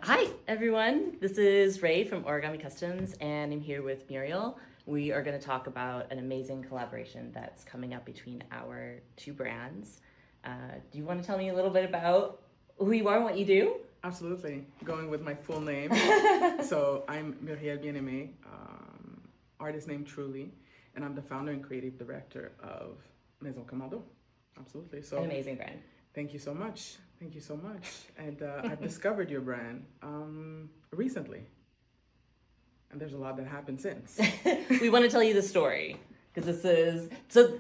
Hi, everyone. This is Rae from Origami Customs, and I'm here with Murielle. We are going to talk about an amazing collaboration that's coming up between our two brands. Do you want to tell me a little bit about who you are and what you do? Absolutely. Going with my full name. So I'm Murielle Bien-Aimé, artist name truly, and I'm the founder and creative director of Maison Komandō. Absolutely. So An amazing brand. thank you so much. Thank you so much. And I've discovered your brand recently. And there's a lot that happened since. We want to tell you the story because this is so.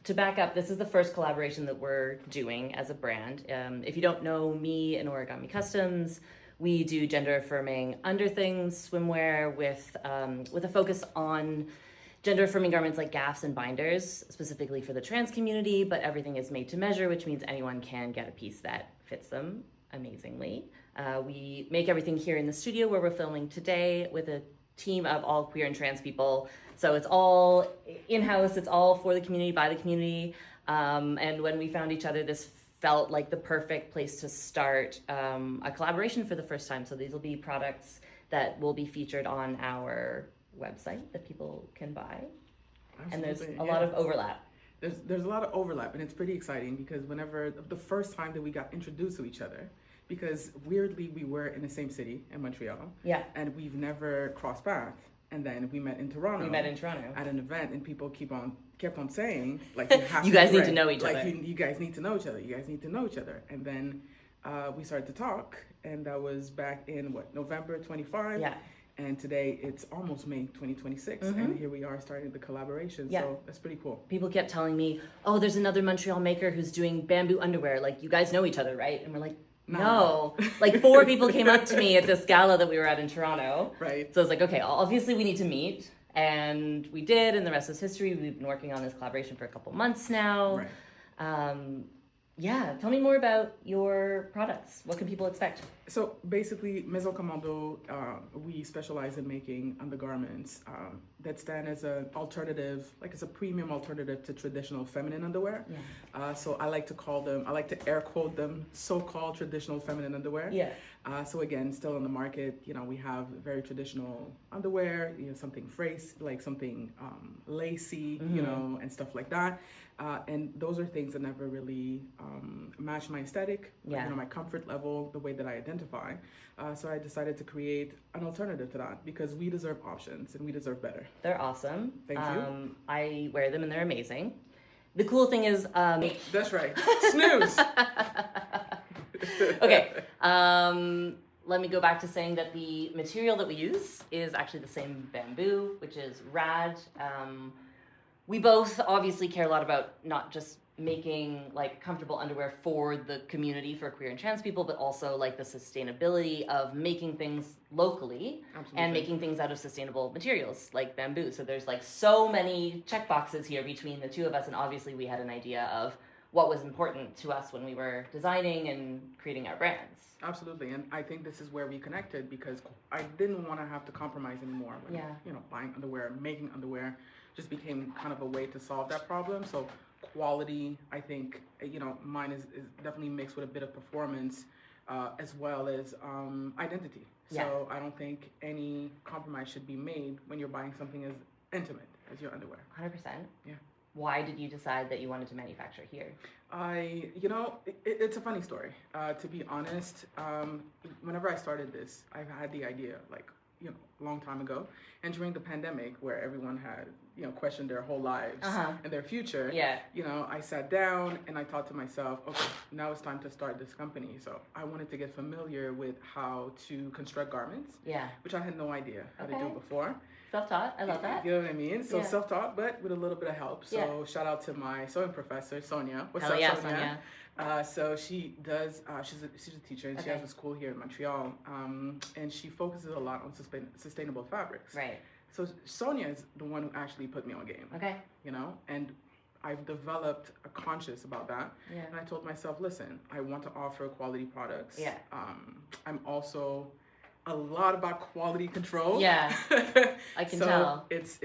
To back up, this is the first collaboration that we're doing as a brand. If you don't know me and Origami Customs, we do gender-affirming underthings, swimwear with a focus on gender-affirming garments like gaffs and binders, specifically for the trans community, but everything is made to measure, which means anyone can get a piece that fits them amazingly. We make everything here in the studio where we're filming today with a team of all queer and trans people. So it's all in-house, it's all for the community, by the community. And when we found each other, this felt like the perfect place to start a collaboration for the first time. So these will be products that will be featured on our website that people can buy. Absolutely. And there's a lot of overlap. There's a lot of overlap, and it's pretty exciting because whenever the first time that we got introduced to each other, because weirdly we were in the same city in Montreal, Yeah. and we've never crossed paths. And then we met in Toronto. We met in Toronto. At an event, and people kept on saying, like, you have You to guys be need to friends. know each like, other. You guys need to know each other. You guys need to know each other. And then we started to talk, and that was back in November 25. Yeah. And today it's almost May 2026, and here we are starting the collaboration. Yeah. So that's pretty cool. People kept telling me, oh, there's another Montreal maker who's doing bamboo underwear. Like, you guys know each other, right? And we're like, no. Like 4 people came up to me at this gala that we were at in Toronto. Right. So I was like, okay, obviously we need to meet. And we did, and the rest is history. We've been working on this collaboration for a couple months now. Right. Yeah, tell me more about your products. What can people expect? So basically, Maison Komandō, we specialize in making undergarments that stand as an alternative, like it's a premium alternative to traditional feminine underwear. Yeah. So I like to air quote them, so-called traditional feminine underwear. Yeah. So again, still on the market, we have very traditional underwear, something phrase, like something lacy, and stuff like that. And those are things that never really match my aesthetic, my comfort level, the way that I identify. So I decided to create an alternative to that because we deserve options and we deserve better. They're awesome. Thank you. I wear them and they're amazing. The cool thing is... That's right. Snooze! Okay. Let me go back to saying that the material that we use is actually the same bamboo, which is rad. We both obviously care a lot about not just making like comfortable underwear for the community, for queer and trans people, but also like the sustainability of making things locally. Absolutely. And making things out of sustainable materials like bamboo. So there's like so many check boxes here between the two of us, and obviously we had an idea of what was important to us when we were designing and creating our brands. Absolutely, and I think this is where we connected because I didn't want to have to compromise anymore. When, buying underwear, making underwear just became kind of a way to solve that problem. So quality, I think, mine is definitely mixed with a bit of performance as well as identity. So I don't think any compromise should be made when you're buying something as intimate as your underwear. 100%. Yeah. Why did you decide that you wanted to manufacture here? It's a funny story. To be honest, whenever I started this, I've had the idea a long time ago. And during the pandemic where everyone had, questioned their whole lives and their future, I sat down and I thought to myself, okay, now it's time to start this company. So I wanted to get familiar with how to construct garments, which I had no idea how to do before. Self-taught, I love that. You know what I mean? So self-taught, but with a little bit of help. So shout out to my sewing professor, Sonia. What's up, Sonia? So she does, she's a teacher and she has a school here in Montreal. And she focuses a lot on sustainable fabrics. Right. So Sonia is the one who actually put me on game. Okay. And I've developed a conscious about that. Yeah. And I told myself, listen, I want to offer quality products. Yeah. I'm also a lot about quality control. Yeah, I can tell. It's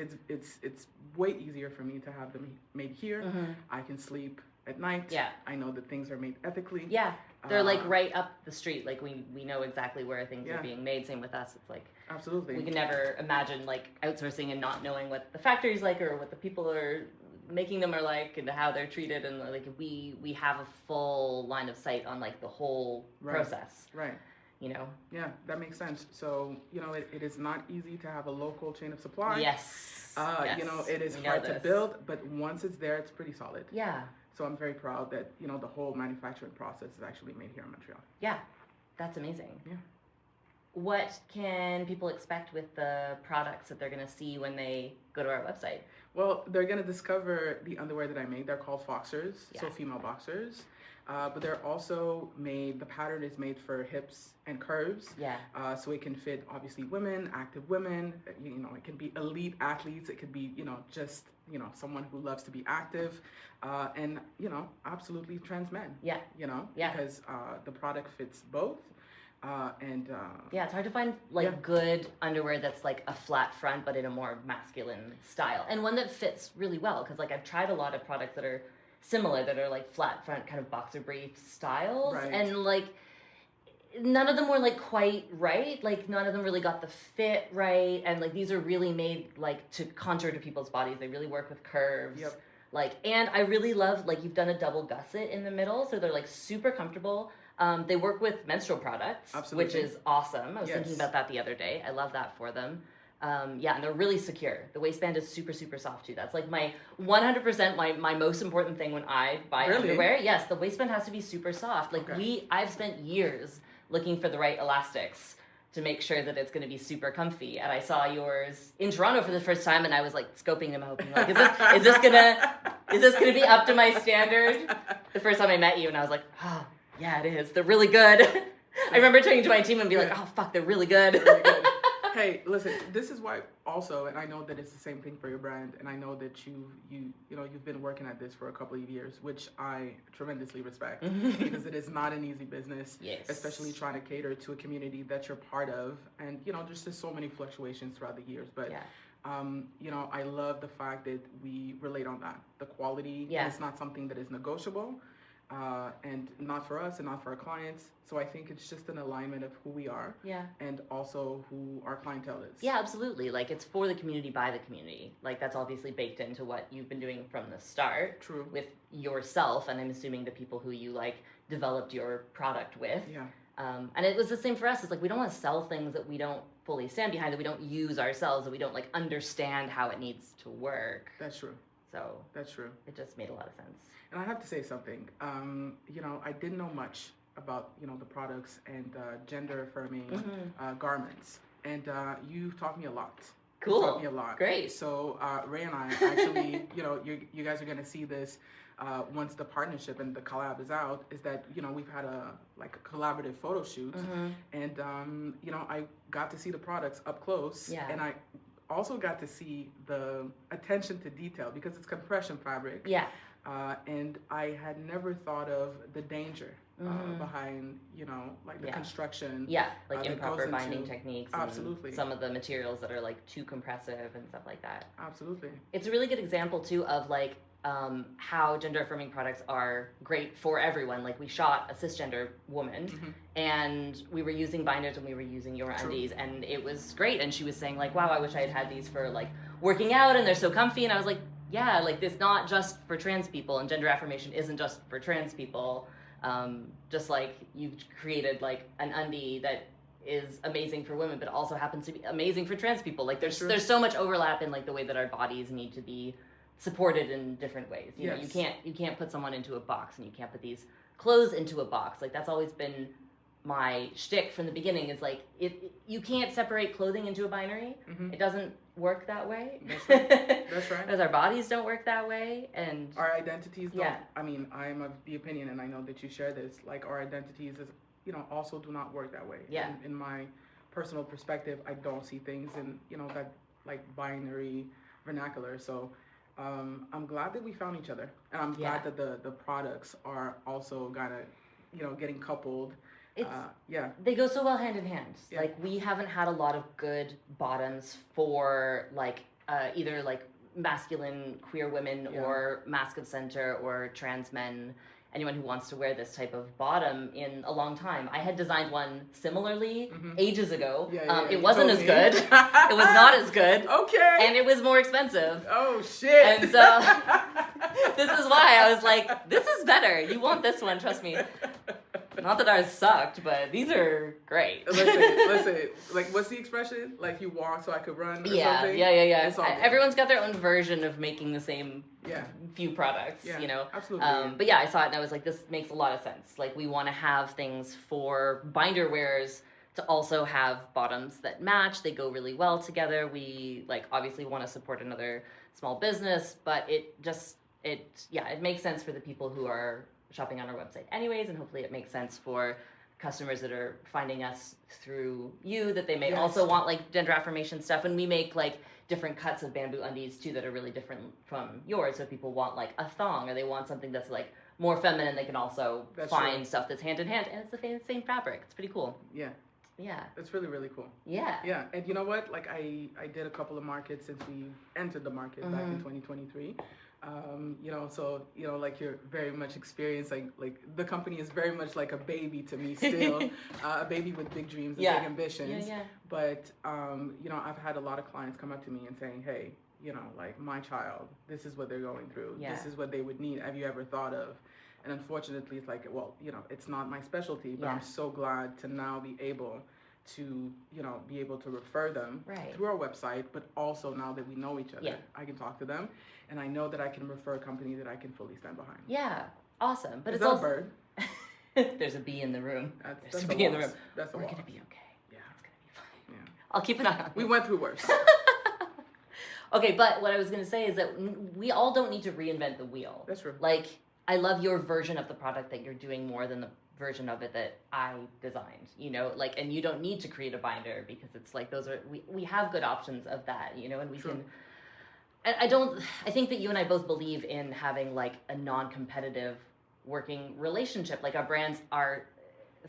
way easier for me to have them made here. I can sleep at night. Yeah. I know that things are made ethically. Yeah. They're like right up the street. Like we know exactly where things Yeah. are being made. Same with us. It's like Absolutely. we can never imagine like outsourcing and not knowing what the factory's like or what the people are making them are like and how they're treated, and like we have a full line of sight on like the whole process. Right. You know? Yeah, that makes sense. So, you know, it is not easy to have a local chain of supply. Yes. You know, it is hard to build, but once it's there, it's pretty solid. Yeah. So I'm very proud that, you know, the whole manufacturing process is actually made here in Montreal. Yeah, that's amazing. Yeah. What can people expect with the products that they're going to see when they go to our website? Well, they're going to discover the underwear that I made. They're called Foxerz, so female boxers. But they're also made, the pattern is made for hips and curves. Yeah. So it can fit, obviously, women, active women. You know, it can be elite athletes. It could be, you know, just, you know, someone who loves to be active. And, you know, absolutely trans men. Yeah. You know, yeah. Because the product fits both. Yeah, it's hard to find like good underwear that's like a flat front but in a more masculine style, and one that fits really well, because like I've tried a lot of products that are similar, that are like flat front kind of boxer brief styles, and like none of them were like quite right, like none of them really got the fit right, and like these are really made like to contour to people's bodies. They really work with curves. Like, and I really love, like, you've done a double gusset in the middle, so they're like super comfortable. They work with menstrual products, which is awesome. I was thinking about that the other day. I love that for them. Yeah, and they're really secure. The waistband is super, super soft too. That's like my 100% my most important thing when I buy underwear. Yes, the waistband has to be super soft. Like I've spent years looking for the right elastics to make sure that it's going to be super comfy. And I saw yours in Toronto for the first time, and I was like scoping them, hoping like, is this gonna be up to my standard? The first time I met you, and I was like, oh yeah, it is. They're really good. I remember turning to my team and be like, oh fuck, they're really good. Really good. Hey, listen, this is why also, and I know that it's the same thing for your brand, and I know that you've been working at this for a couple of years, which I tremendously respect, because it is not an easy business, especially trying to cater to a community that you're part of, and you know, there's so many fluctuations throughout the years, but you know, I love the fact that we relate on that. The quality is not something that is negotiable. And not for us and not for our clients. So I think it's just an alignment of who we are and also who our clientele is. Yeah, absolutely. Like, it's for the community, by the community. Like, that's obviously baked into what you've been doing from the start. True. With yourself, and I'm assuming the people who you, like, developed your product with. Yeah. And it was the same for us. It's like, we don't want to sell things that we don't fully stand behind, that we don't use ourselves, that we don't, like, understand how it needs to work. That's true. So that's true. It just made a lot of sense. And I have to say something. You know, I didn't know much about, you know, the products and gender affirming garments, and you've taught me a lot. Cool. You taught me a lot. Great. So Rae and I actually, you know, you guys are gonna see this once the partnership and the collab is out. Is that, you know, we've had a collaborative photo shoot, and you know, I got to see the products up close, and I also got to see the attention to detail, because it's compression fabric. Yeah. And I had never thought of the danger behind, you know, like the construction. Yeah, like improper binding techniques. Absolutely. And some of the materials that are like too compressive and stuff like that. Absolutely. It's a really good example too of like how gender affirming products are great for everyone. Like, we shot a cisgender woman and we were using binders and we were using your undies, and it was great. And she was saying like, wow, I wish I had had these for like working out, and they're so comfy. And I was like, yeah, like, this not just for trans people, and gender affirmation isn't just for trans people. Just like you've created like an undie that is amazing for women, but also happens to be amazing for trans people. Like, there's so much overlap in like the way that our bodies need to be supported in different ways. You know, you can't put someone into a box, and you can't put these clothes into a box. Like, that's always been my shtick from the beginning, is like, you can't separate clothing into a binary. It doesn't work that way. That's right. That's right. Because our bodies don't work that way, and our identities don't. I mean, I'm of the opinion, and I know that you share this, like, our identities is, you know, also do not work that way. In my personal perspective, I don't see things in, you know, that like binary vernacular. So I'm glad that we found each other, and I'm glad that the products are also you know, getting coupled. They go so well hand in hand. Like, we haven't had a lot of good bottoms for like either like masculine queer women or mask of center or trans men anyone who wants to wear this type of bottom in a long time. I had designed one similarly ages ago. It wasn't as good. It was not as good. Okay. And it was more expensive. Oh, shit. And so this is why I was like, this is better. You want this one, trust me. Not that ours sucked, but these are great. Listen, like, what's the expression? Like, you walk so I could run or something? Yeah. It's all good. Everyone's got their own version of making the same few products, you know? Absolutely. But yeah, I saw it and I was like, this makes a lot of sense. Like, we want to have things for binder wearers to also have bottoms that match. They go really well together. We, like, obviously want to support another small business, but it makes sense for the people who are shopping on our website anyways, and hopefully it makes sense for customers that are finding us through you, that they may also want like gender affirmation stuff. And we make like different cuts of bamboo undies too that are really different from yours. So if people want like a thong or they want something that's like more feminine, they can also find stuff that's hand in hand, and it's the same fabric. It's pretty cool. Yeah. It's really, really cool. Yeah. And you know what? Like I did a couple of markets since we entered the market back in 2023. You know, so, you know, like you're very much experienced, like the company is very much like a baby to me still, a baby with big dreams and big ambitions. But, you know, I've had a lot of clients come up to me and saying, hey, you know, like my child, this is what they're going through. This is what they would need. Have you ever thought of? And unfortunately, it's like, well, you know, it's not my specialty, but I'm so glad to now be able to, you know, be able to refer them through our website, but also now that we know each other, I can talk to them, and I know that I can refer a company that I can fully stand behind. Yeah, awesome. But it's also a bird. There's a bee in the room. That's a bee in the room. That's We're gonna be okay. Yeah, it's gonna be fine. Yeah, I'll keep an eye on it. We went through worse. Okay, but what I was gonna say is that we all don't need to reinvent the wheel. That's true. Like, I love your version of the product that you're doing more than the version of it that I designed, you know, like, and you don't need to create a binder because it's like, those are, we have good options of that, you know, and we can, I think that you and I both believe in having like a non-competitive working relationship. Like our brands are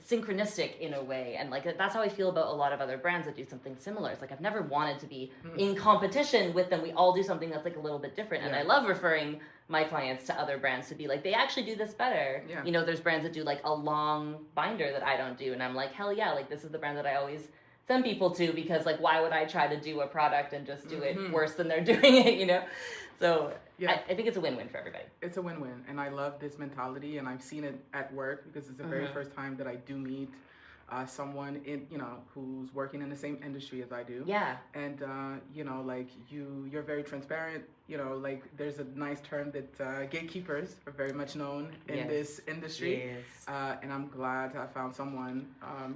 synchronistic in a way, and like that's how I feel about a lot of other brands that do something similar. It's like I've never wanted to be in competition with them. We all do something that's like a little bit different, and I love referring my clients to other brands to be like, they actually do this better. You know, there's brands that do like a long binder that I don't do, and I'm like, hell yeah, like this is the brand that I always send people to, because like why would I try to do a product and just do it worse than they're doing it, you know? So I think it's a win-win for everybody. It's a win-win, and I love this mentality, and I've seen it at work because it's the very first time that I do meet someone in, you know, who's working in the same industry as I do. And you know, like you're very transparent. You know, like there's a nice term that gatekeepers are very much known in this industry. And I'm glad to have found someone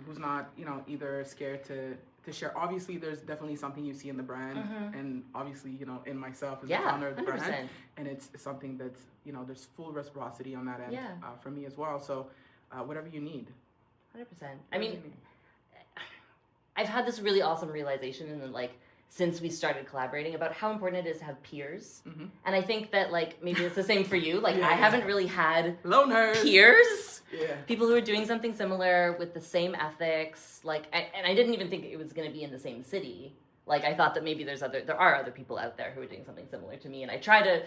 who's not, you know, either scared to share. Obviously, there's definitely something you see in the brand, and obviously, you know, in myself as the founder of the 100%. brand, and it's something that's, you know, there's full reciprocity on that end for me as well. So whatever you need. 100%. I mean, I've had this really awesome realization in the, like, since we started collaborating about how important it is to have peers. And I think that, like, maybe it's the same for you. Like, I haven't really had loners, peers. People who are doing something similar with the same ethics. Like, and I didn't even think it was going to be in the same city. Like, I thought that maybe there are other people out there who are doing something similar to me. And I try to,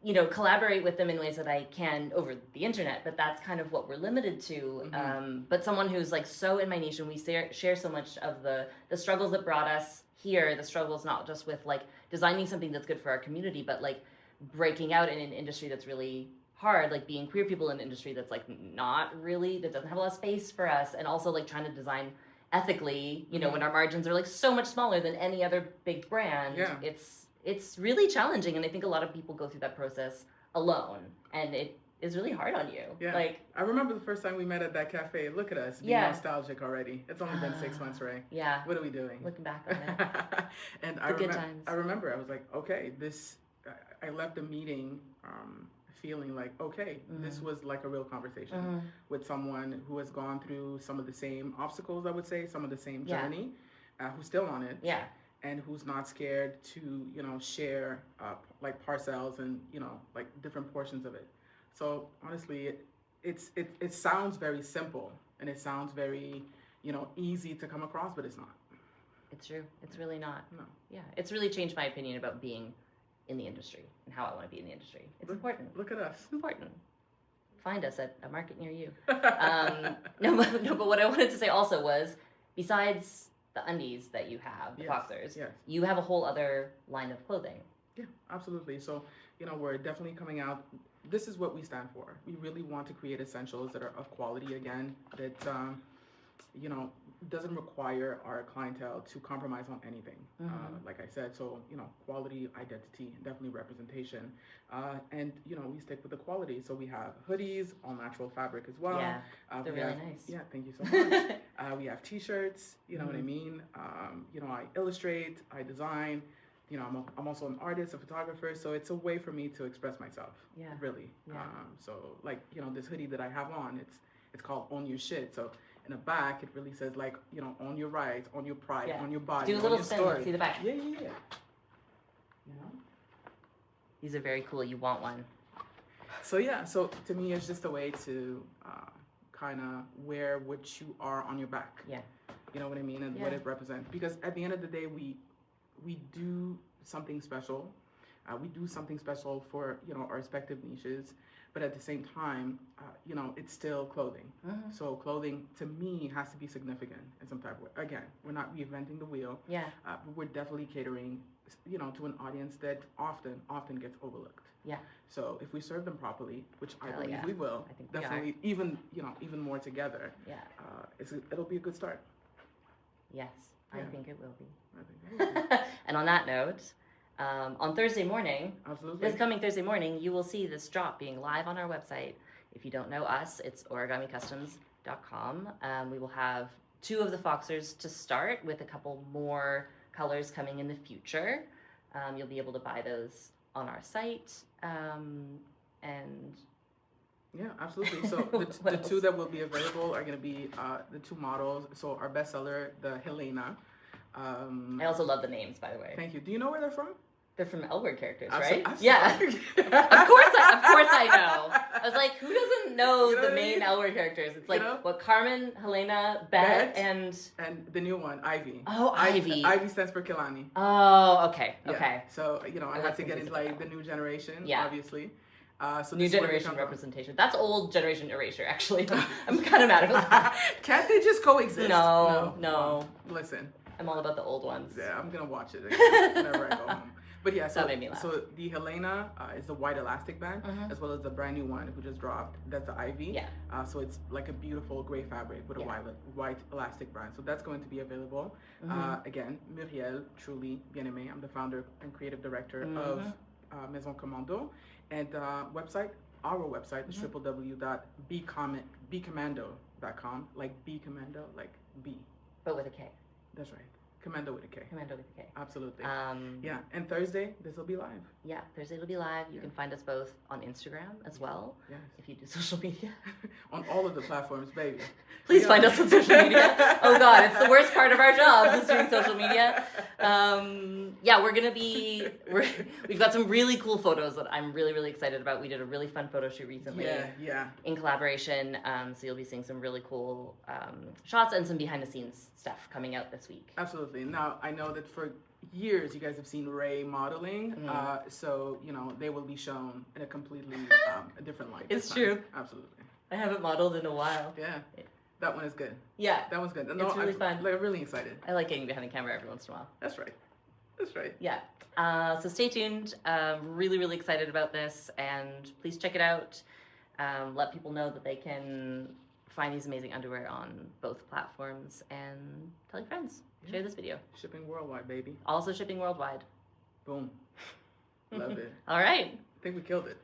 you know, collaborate with them in ways that I can over the internet, but that's kind of what we're limited to. But someone who's like so in my niche, and we share so much of the struggles that brought us here, the struggles not just with like designing something that's good for our community, but like breaking out in an industry that's really hard, like being queer people in an industry that's like that doesn't have a lot of space for us, and also like trying to design ethically, you know, when our margins are like so much smaller than any other big brand. It's really challenging, and I think a lot of people go through that process alone, and it is really hard on you. Like, I remember the first time we met at that cafe. Look at us, being nostalgic already. It's only been 6 months, Rae. What are we doing? Looking back on it. And good times. I remember I was like, okay, I left the meeting feeling like, okay, this was like a real conversation with someone who has gone through some of the same obstacles, I would say, some of the same journey, who's still on it. And who's not scared to, you know, share like parcels and, you know, like different portions of it. So honestly, it sounds very simple, and it sounds very, you know, easy to come across, but it's not. It's true. It's really not. No. Yeah, it's really changed my opinion about being in the industry and how I want to be in the industry. It's important. Look at us. It's important. find us at a market near you. No, but what I wanted to say also was, besides the undies that you have, the Foxerz, you have a whole other line of clothing. Yeah, absolutely. So, we're definitely coming out. This is what we stand for. We really want to create essentials that are of quality, again, that, doesn't require our clientele to compromise on anything. Like I said, so, quality, identity, definitely representation. And, we stick with the quality. So we have hoodies, all natural fabric as well. Yeah, they're really nice. Yeah, thank you so much. We have t-shirts, you know what I mean? I illustrate, I design. I'm also an artist, a photographer, so it's a way for me to express myself. Yeah. Really. Yeah. So like, this hoodie that I have on, it's called Own Your Shit. So in the back, it really says like, own your rights, own your pride, own your body, do a little spin. Let's see the back. Yeah. These are very cool. You want one. So so to me, it's just a way to kind of wear what you are on your back. Yeah. You know what I mean? And what it represents. Because at the end of the day, we do something special. We do something special for, our respective niches, but at the same time, it's still clothing. So clothing, to me, has to be significant in some type of way. Again, we're not reinventing the wheel. Yeah. But we're definitely catering, to an audience that often gets overlooked. Yeah. So if we serve them properly, which I believe yeah. we will, I think definitely, even more together. Yeah. It'll be a good start. Yes, Yeah. I think it will be. I think it will be. And on that note, on Thursday morning, Absolutely. this coming Thursday morning, you will see this drop being live on our website. If you don't know us, it's origamicustoms.com. We will have 2 of the Foxerz to start, with a couple more colors coming in the future. You'll be able to buy those on our site. And yeah, absolutely. So the 2 that will be available are going to be the 2 models. So our bestseller, the Helena. I also love the names, by the way. Thank you. Do you know where they're from? They're from L Word characters, Absolutely. right? Yeah. Of course I know. I was like, who doesn't know the main L Word characters? It's like, Carmen, Helena, Bet, and the new one, Ivy. Oh, Ivy. Ivy stands for Kilani. Oh, okay. Yeah. Okay. So, I had to get into like the new generation, obviously. So new generation representation. That's old generation erasure, actually. I'm kind of mad about that. Can't they just coexist? No. Well, listen. I'm all about the old ones. Yeah, I'm going to watch it again whenever I go home. But yeah, so, that made me laugh. So the Helena is the white elastic band, as well as the brand new one who just dropped. That's the Ivy. Yeah. So it's like a beautiful gray fabric with a white elastic brand. So that's going to be available. Again, Murielle Bien-Aimé. I'm the founder and creative director of Maison Komandō. And our website is www.bcommando.com. Like B Commando, like B. But with a K. That's right. Commando with a K. Commando with a K. Absolutely. Yeah, and Thursday, this will be live. Yeah, Thursday it'll be live. You can find us both on Instagram as well. Yes. If you do social media. On all of the platforms, baby. Please find us on social media. Oh God, it's the worst part of our jobs is doing social media. Yeah, we've got some really cool photos that I'm really, really excited about. We did a really fun photo shoot recently. Yeah. In collaboration. So you'll be seeing some really cool shots and some behind the scenes stuff coming out this week. Absolutely. Now, I know that for years you guys have seen Rae modeling, so they will be shown in a completely a different light. It's true. Absolutely. I haven't modeled in a while. Yeah. That one is good. Yeah. That one's good. No, it's really fun. I'm really excited. I like getting behind the camera every once in a while. That's right. Yeah. So stay tuned. Really, really excited about this, and please check it out. Let people know that they can find these amazing underwear on both platforms, and tell your friends. Share this video. Shipping worldwide, baby. Also shipping worldwide. Boom. Love it. All right. I think we killed it.